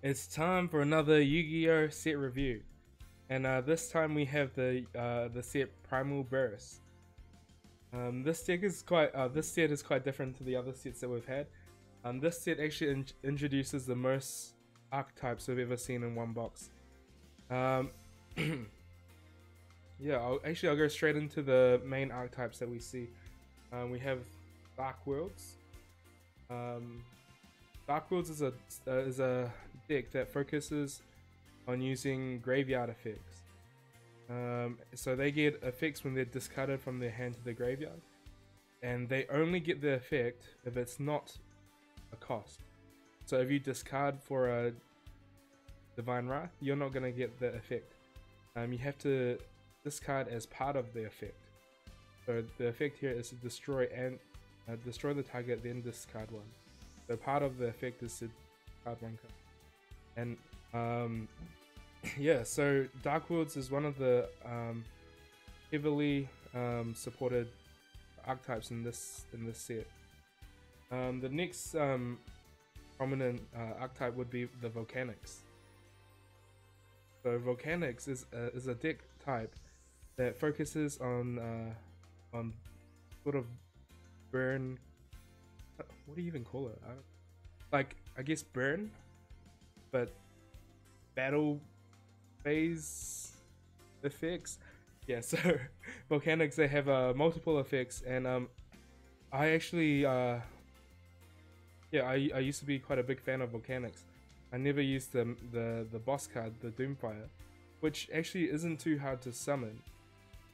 It's time for another Yu-Gi-Oh set review, and this time we have the set Primal Burst. This set is quite different to the other sets that we've had. This set actually introduces the most archetypes we've ever seen in one box. Um, yeah, I'll go straight into the main archetypes that we see. We have Dark Worlds. Dark Worlds is a deck that focuses on using graveyard effects. So they get effects when they're discarded from their hand to the graveyard, and they only get the effect if it's not a cost. So if you discard for a Divine Wrath, you're not going to get the effect. You have to discard as part of the effect. So the effect here is to destroy the target, then discard one. So part of the effect is to discard one card. And yeah, so Dark Worlds is one of the heavily supported archetypes in this set. The next prominent archetype would be the Volcanics. So Volcanics is a deck type that focuses on sort of burn. What do you even call it? I guess burn, but battle phase effects. Yeah, so Volcanics, they have multiple effects, and I actually I used to be quite a big fan of Volcanics. I never used the boss card, the Doomfire, which actually isn't too hard to summon.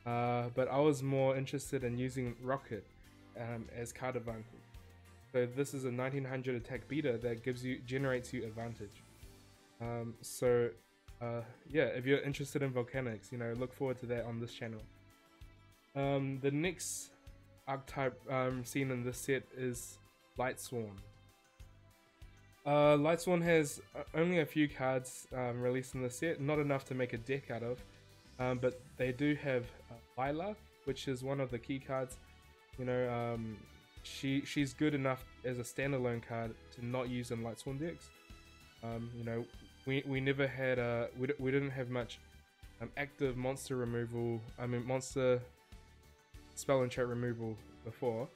But I was more interested in using Rocket as card advantage. So this is a 1900 attack beater that generates you advantage. Yeah, if you're interested in Volcanics, look forward to that on this channel. The next archetype seen in this set is Lightsworn. Lightsworn has only a few cards released in the set, not enough to make a deck out of, but they do have Lila, which is one of the key cards. She's good enough as a standalone card to not use in Lightsworn decks. We never had we didn't have much active monster removal. Monster spell and trait removal before,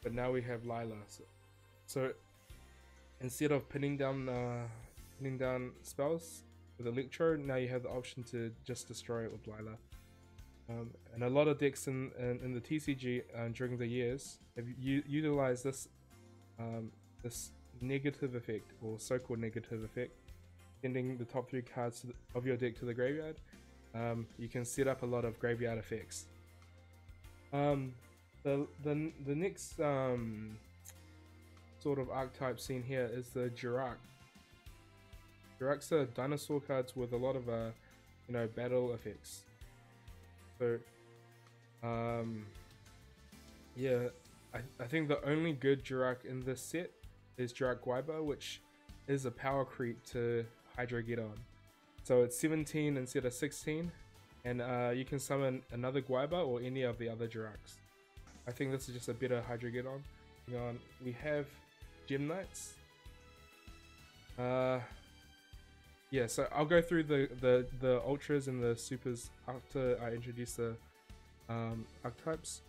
but now we have Lila. So instead of pinning down spells with Electro, now you have the option to just destroy it with Lila. And a lot of decks in the TCG during the years have utilized this this negative effect, or so-called negative effect, sending the top 3 cards of your deck to the graveyard. You can set up a lot of graveyard effects. The next sort of archetype seen here is the Jirak. Jiraks are dinosaur cards with a lot of battle effects. So yeah, I think the only good Jirak in this set is Jirak Guaiba, which is a power creep to Hydrogeddon. So it's 17 instead of 16, and you can summon another Guaiba or any of the other Jiraks. I think this is just a better Hydrogeddon. We have Gem Knights. Yeah, so I'll go through the ultras and the supers after I introduce the archetypes.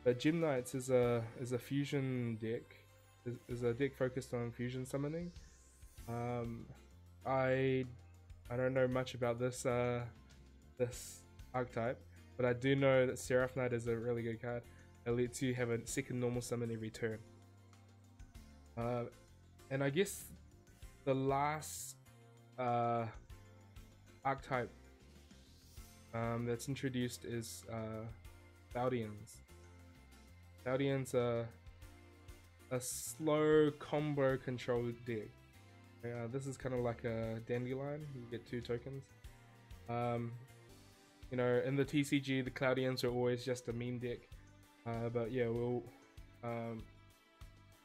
The Gem Knights is a fusion deck. Is a deck focused on fusion summoning. I don't know much about this this archetype, but I do know that Seraph Knight is a really good card. It lets you have a second normal summon every turn. And I guess the last archetype that's introduced is Valdians. Valdians are a slow combo control deck. This is kind of like a Dandelion. You get 2 tokens. In the TCG, the Cloudians are always just a meme deck. But yeah,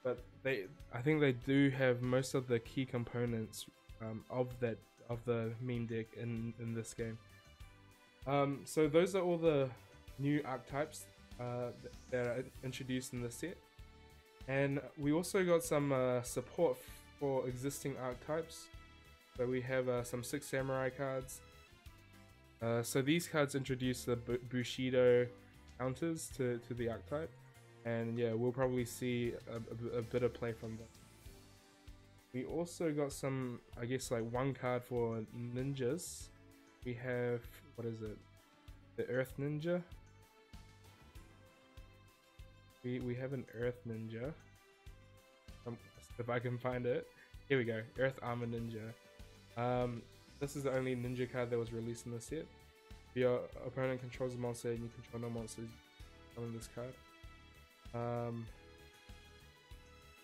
but I think they do have most of the key components of the meme deck in this game. So those are all the new archetypes that are introduced in the set, and we also got some support for existing archetypes. So we have some 6 samurai cards. So these cards introduce the Bushido counters to the archetype, and yeah, we'll probably see a bit of play from them. We also got some, I guess, like one card for ninjas. We have, what is it? The Earth Ninja. We have an Earth Ninja. If I can find it. Here we go, Earth Armor Ninja. This is the only ninja card that was released in the set. If your opponent controls a monster and you control no monsters, summon this card.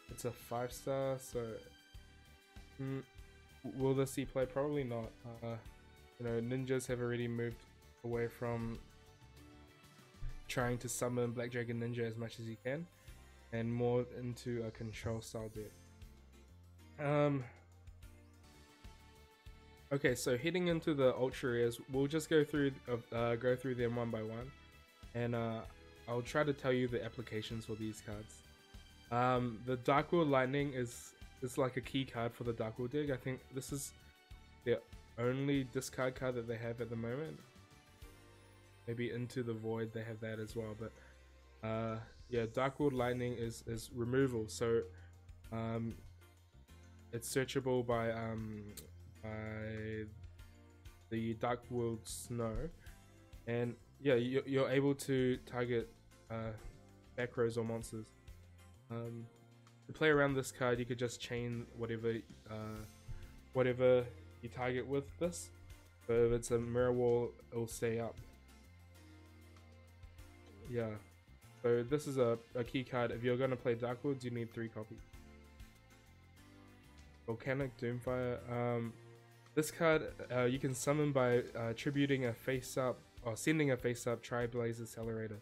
It's a 5-star, so will this see play? Probably not. You know, ninjas have already moved away from trying to summon Black Dragon Ninja as much as you can, and more into a control style deck. Okay, so heading into the ultra rares, we'll just go through them one by one, and I'll try to tell you the applications for these cards. The Dark World Lightning is like a key card for the Dark World deck. I think this is the only discard card that they have at the moment. Maybe Into the Void, they have that as well, but yeah, Dark World Lightning is removal, so it's searchable by the Dark World Snow, and yeah, you're able to target back rows or monsters. To play around this card, you could just chain whatever you target with this. So if it's a mirror wall, it'll stay up. Yeah, so this is a key card. If you're gonna play Dark Worlds, you need 3 copies. Volcanic Doomfire. This card you can summon by tributing a face-up or sending a face-up Tri-Blaze Accelerator.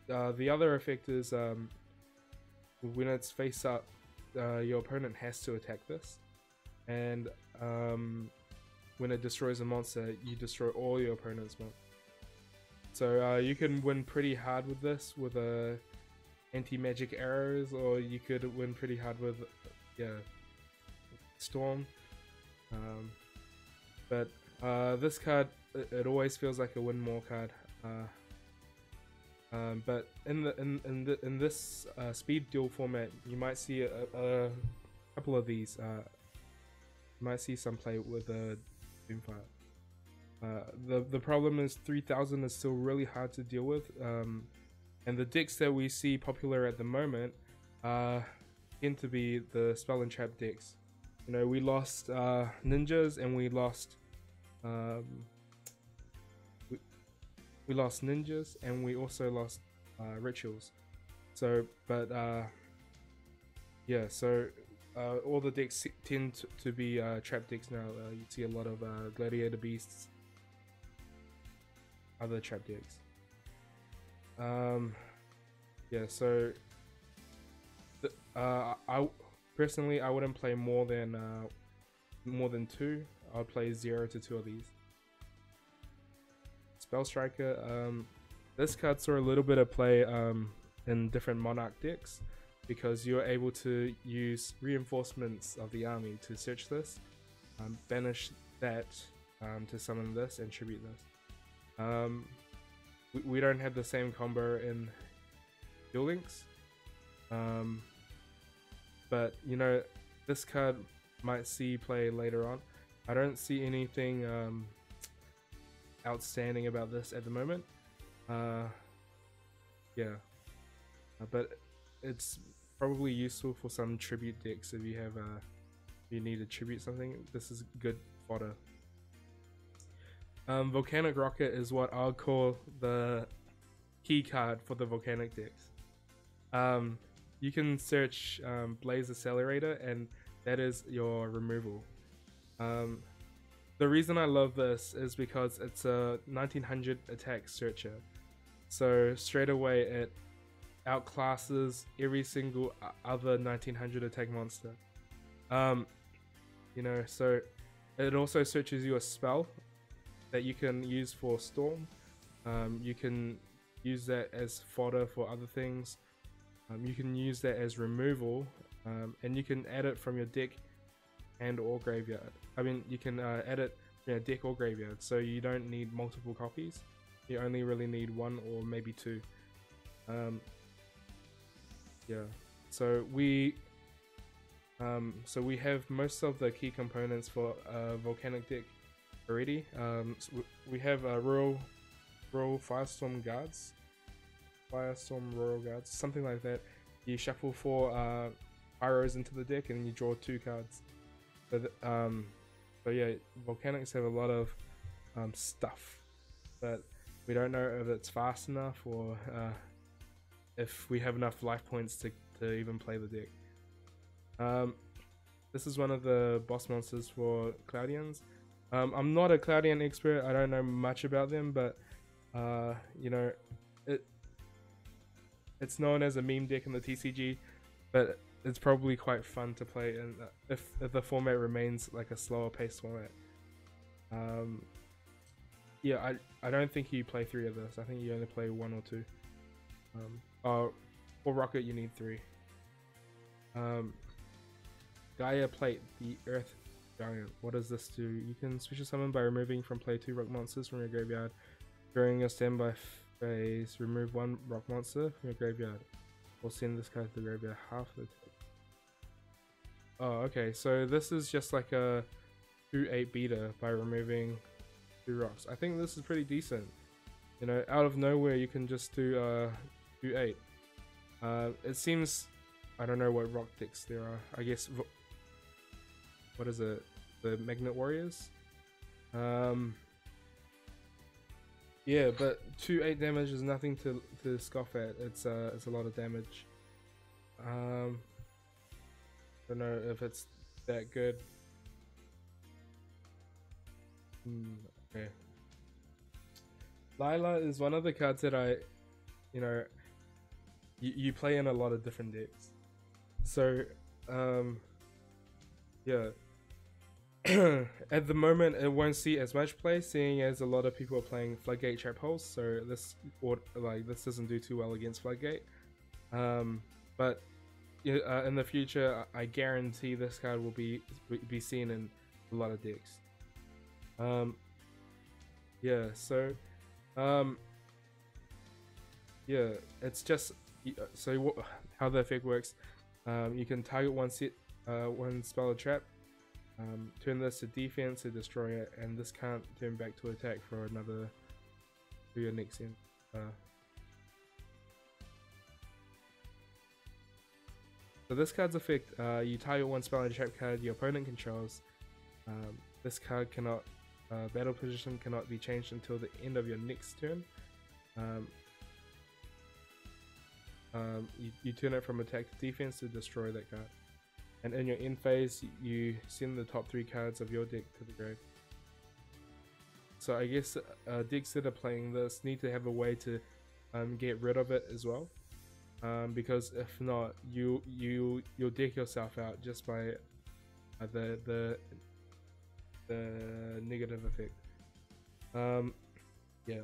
The other effect is when it's face-up, your opponent has to attack this, and when it destroys a monster, you destroy all your opponent's monsters. So you can win pretty hard with this with anti-magic arrows, or you could win pretty hard with Storm. But this card, it always feels like a win more card. But in this speed duel format, you might see a couple of these. You might see some play with Doomfire. The problem is 3000 is still really hard to deal with, and the decks that we see popular at the moment tend to be the spell and trap decks. You know, we lost ninjas, and we lost ninjas, and we also lost rituals. So, but yeah, so all the decks tend to be trap decks now. You see a lot of gladiator beasts, other trap decks. Yeah, so I personally, I wouldn't play more than 2. I'd play 0 to 2 of these. Spell Striker. This card saw a little bit of play in different Monarch decks, because you're able to use reinforcements of the army to search this, banish that to summon this, and tribute this. We don't have the same combo in Duel Links, but you know, this card might see play later on. I don't see anything outstanding about this at the moment. Yeah, but it's probably useful for some tribute decks. If you have you need to tribute something, this is good fodder. Volcanic Rocket is what I'll call the key card for the Volcanic decks. You can search Blaze Accelerator, and that is your removal. The reason I love this is because it's a 1900 attack searcher, so straight away it outclasses every single other 1900 attack monster. You know, so it also searches you a spell that you can use for Storm. You can use that as fodder for other things. You can use that as removal, and you can add it from your deck hand or graveyard. I mean, you can edit deck or graveyard, so you don't need multiple copies. You only really need one or maybe two. Yeah, so we have most of the key components for a volcanic deck already. So we have Royal Firestorm Guards, Firestorm Royal Guards, something like that. You shuffle 4 pyros into the deck and you draw 2 cards. So yeah, volcanics have a lot of stuff, but we don't know if it's fast enough or if we have enough life points to even play the deck. This is one of the boss monsters for Cloudians. I'm not a Cloudian expert, I don't know much about them, but you know, it's known as a meme deck in the TCG, but it's probably quite fun to play, and if the format remains like a slower paced format. Yeah, I don't think you play 3 of this. I think you only play 1 or 2. For Rocket you need 3. Gaia Plate, the Earth Giant. What does this do? You can special summon by removing from play 2 rock monsters from your graveyard. During your standby phase, remove 1 rock monster from your graveyard. Or send this card to the graveyard half the time. Oh, okay, so this is just like a 2/8 beta by removing 2 rocks. I think this is pretty decent. You know, out of nowhere you can just do 2/8. It seems, I don't know what rock decks there are. I guess, what is it? The Magnet Warriors? Yeah, but 2/8 damage is nothing to scoff at. It's a lot of damage. Don't know if it's that good. Okay. Lila is one of the cards that you play in a lot of different decks. So, yeah. At the moment, it won't see as much play, seeing as a lot of people are playing Floodgate Trap Holes. So this doesn't do too well against Floodgate. But in the future, I guarantee this card will be seen in a lot of decks. Yeah. So, yeah, it's just how the effect works. You can target one spell or trap. Turn this to defense to destroy it, and this can't turn back to attack for your next end. So this card's effect, you target 1 spell and trap card your opponent controls. This card cannot, battle position cannot be changed until the end of your next turn. You turn it from attack to defense to destroy that card. And in your end phase, you send the top 3 cards of your deck to the grave. So I guess decks that are playing this need to have a way to get rid of it as well. Because if not, you'll deck yourself out just by the negative effect. Yeah.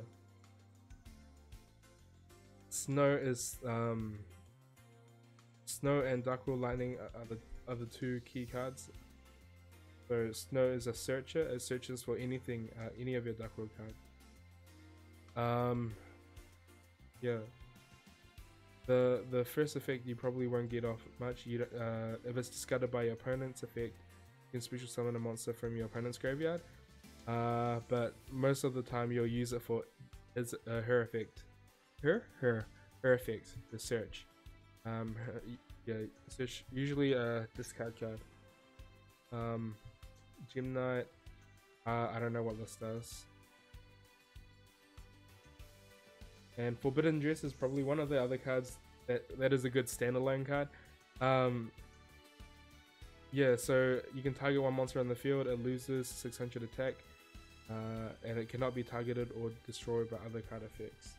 Snow and Dark World Lightning are the 2 key cards. So Snow is a searcher. It searches for anything, any of your Dark World cards. Yeah. The first effect you probably won't get off much. If it's discarded by your opponent's effect, you can special summon a monster from your opponent's graveyard. But most of the time you'll use it for her effect. Her effect, the search. Yeah, search usually a discard card. Gymnite, I don't know what this does. And Forbidden Dress is probably one of the other cards that is a good standalone card. Yeah, so you can target 1 monster on the field, it loses 600 attack, and it cannot be targeted or destroyed by other card effects.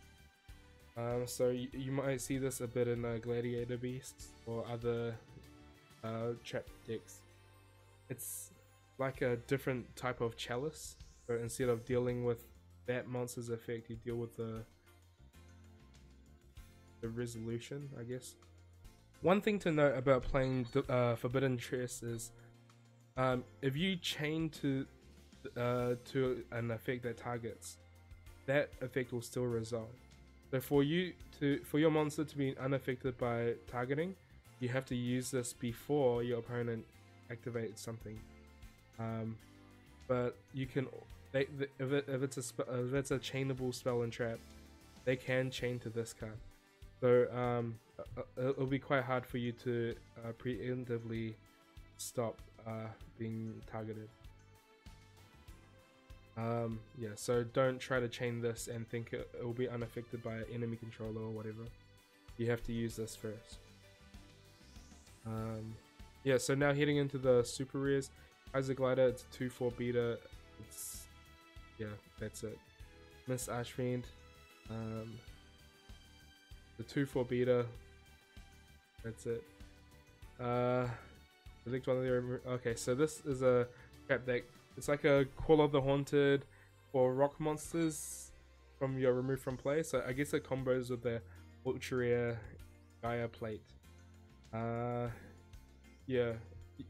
So you might see this a bit in Gladiator Beasts or other trap decks. It's like a different type of chalice, so instead of dealing with that monster's effect, you deal with the resolution, I guess. One thing to note about playing Forbidden Dress is If you chain to an effect that targets, that effect will still resolve. So for your monster to be unaffected by targeting, you have to use this before your opponent activates something. But you can, if it's a chainable spell and trap, they can chain to this card. So it'll be quite hard for you to preemptively stop being targeted. Yeah, so don't try to chain this and think it will be unaffected by an enemy controller or whatever. You have to use this first. Yeah, so now heading into the super rares. Kaiser Glider, it's a 2/4 beta. It's, yeah, that's it. Miss Archfiend, the 2/4 beta. That's it. Select one of the, okay, so this is a trap deck. It's like a Call of the Haunted for rock monsters from your remove from play. So I guess it combos with the ultra rare Gaia plate. Yeah,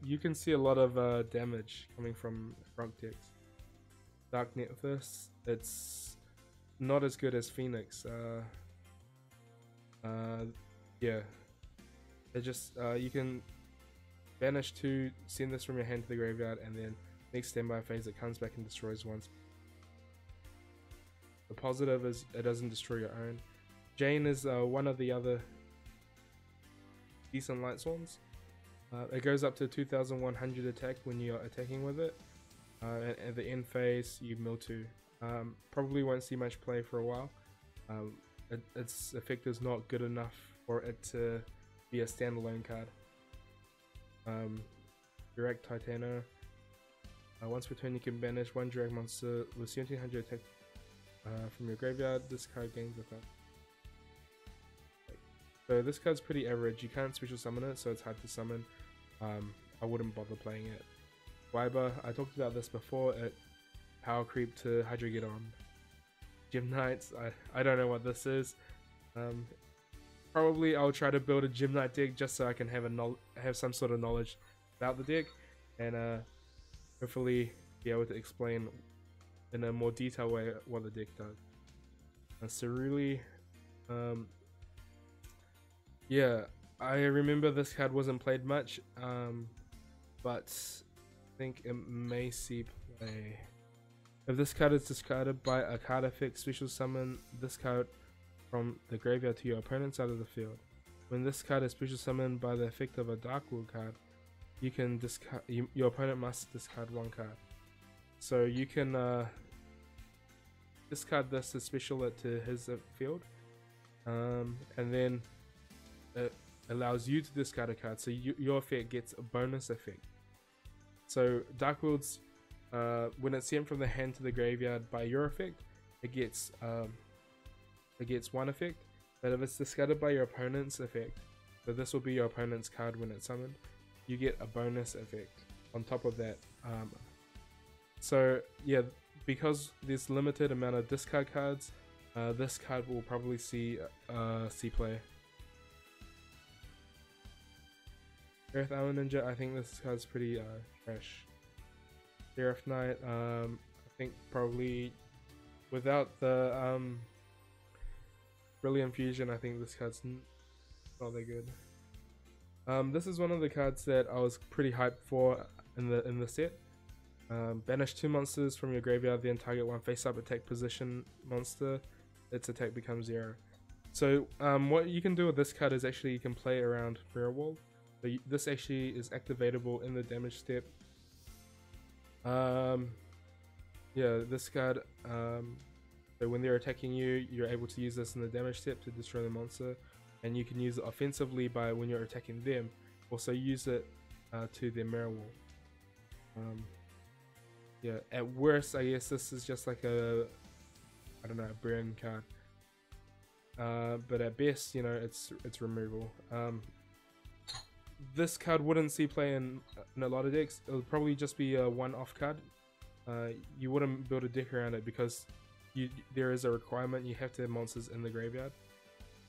you can see a lot of damage coming from rock decks. Dark Nethys, it's not as good as Phoenix. Yeah, it just you can banish 2, send this from your hand to the graveyard, and then next standby phase it comes back and destroys once. The positive is it doesn't destroy your own. Jane is one of the other decent light swarms. It goes up to 2100 attack when you're attacking with it. At the end phase you mill 2. Probably won't see much play for a while. Its effect is not good enough for it to be a standalone card. Direct Titano. Once per turn you can banish 1 drag monster with 1700 attack from your graveyard. This card gains effect. So this card's pretty average. You can't special summon it, so it's hard to summon. I wouldn't bother playing it. Wyber, I talked about this before. It power creep to Hydreigon. Gym Knights, I don't know what this is. Probably I'll try to build a Gym Knight deck just so I can have some sort of knowledge about the deck, and hopefully be able to explain in a more detailed way what the deck does. Ceruli, yeah, I remember this card wasn't played much, but I think it may see play. If this card is discarded by a card effect, special summon this card from the graveyard to your opponent's side of the field. When this card is special summoned by the effect of a Darkwood card, you can discard. Your opponent must discard 1 card. So you can discard this to special it to his field, and then it allows you to discard a card. So your effect gets a bonus effect. So Darkwoods, when it's sent from the hand to the graveyard by your effect, it gets 1 effect. But if it's discarded by your opponent's effect, so this will be your opponent's card when it's summoned, you get a bonus effect on top of that. So yeah, because there's limited amount of discard cards, this card will probably see play. Earth Hour Ninja, I think this card's pretty trash. Seraph Knight, I think probably without the Brilliant Fusion, I think this card's not that good. This is one of the cards that I was pretty hyped for in the set. Banish 2 monsters from your graveyard, then target 1 face-up attack position monster. Its attack becomes 0. So what you can do with this card is actually you can play around Mirror Wall. So this actually is activatable in the damage step. Yeah, this card, so when they're attacking you, you're able to use this in the damage step to destroy the monster, and you can use it offensively by when you're attacking them. Also use it to their Mirror Wall. Yeah, at worst, I guess this is just like a, I don't know, a burn card. But at best, you know, it's removal. This card wouldn't see play in a lot of decks. It would probably just be a one-off card. You wouldn't build a deck around it because there is a requirement you have to have monsters in the graveyard.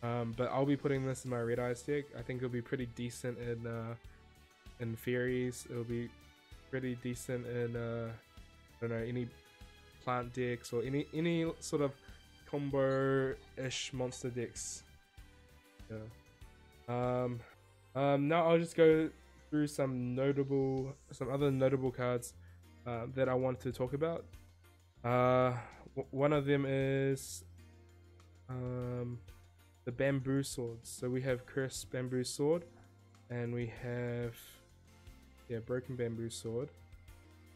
But I'll be putting this in my Red Eyes deck. I think it'll be pretty decent in fairies. It'll be pretty decent in I don't know, any plant decks or any sort of combo-ish monster decks. Yeah. Now I'll just go through some other notable cards that I want to talk about. One of them is the bamboo swords. So we have cursed bamboo sword, and we have broken bamboo sword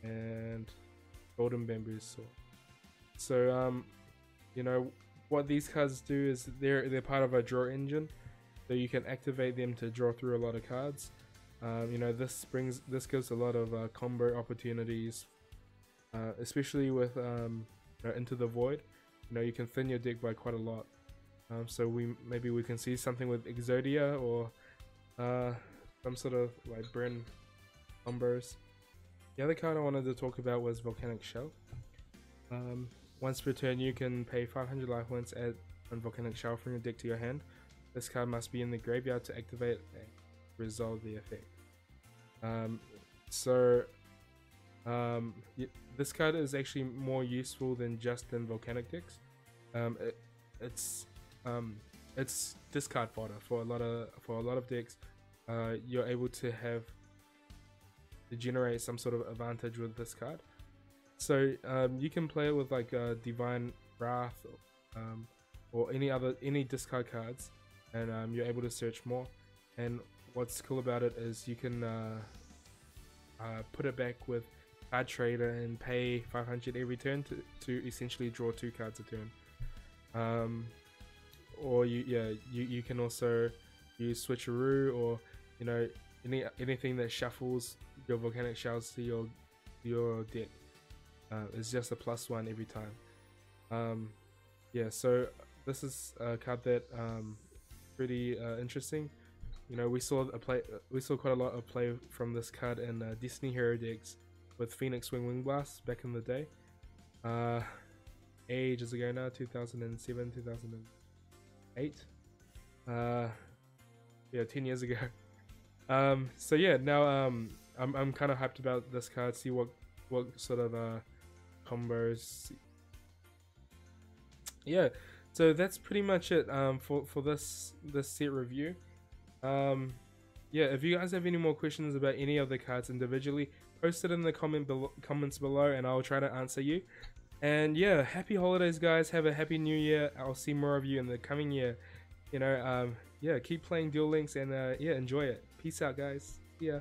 and golden bamboo sword. So you know what these cards do is they're part of a draw engine, so you can activate them to draw through a lot of cards. You know, this gives a lot of combo opportunities, especially with you know, Into the Void. You know, you can thin your deck by quite a lot. So maybe we can see something with Exodia or some sort of like Bryn combos. The other card I wanted to talk about was Volcanic Shell. Once per turn, you can pay 500 life points, add one Volcanic Shell from your deck to your hand. This card must be in the graveyard to activate and resolve the effect. This card is actually more useful than just in Volcanic decks. It's discard fodder for a lot of decks. You're able to generate some sort of advantage with this card. So you can play it with like Divine Wrath or any discard cards, and you're able to search more. And what's cool about it is you can put it back with Card Trader and pay 500 every turn to essentially draw 2 cards a turn. Or you can also use Switcheroo, or you know, anything that shuffles your Volcanic Shells to your deck. It's just a +1 every time. Yeah, so this is a card that pretty interesting. You know, we saw quite a lot of play from this card in Destiny Hero decks with Phoenix Wing Blast back in the day. Ages ago now, 2007, 2008. Yeah, 10 years ago. So yeah, now I'm kind of hyped about this card. See what sort of combos. Yeah, so that's pretty much it for this set review. Yeah, if you guys have any more questions about any of the cards individually, post it in the comments below, and I'll try to answer you. And yeah, happy holidays, guys. Have a happy new year. I'll see more of you in the coming year. You know, yeah, keep playing Duel Links, and yeah, enjoy it. Peace out, guys. See ya.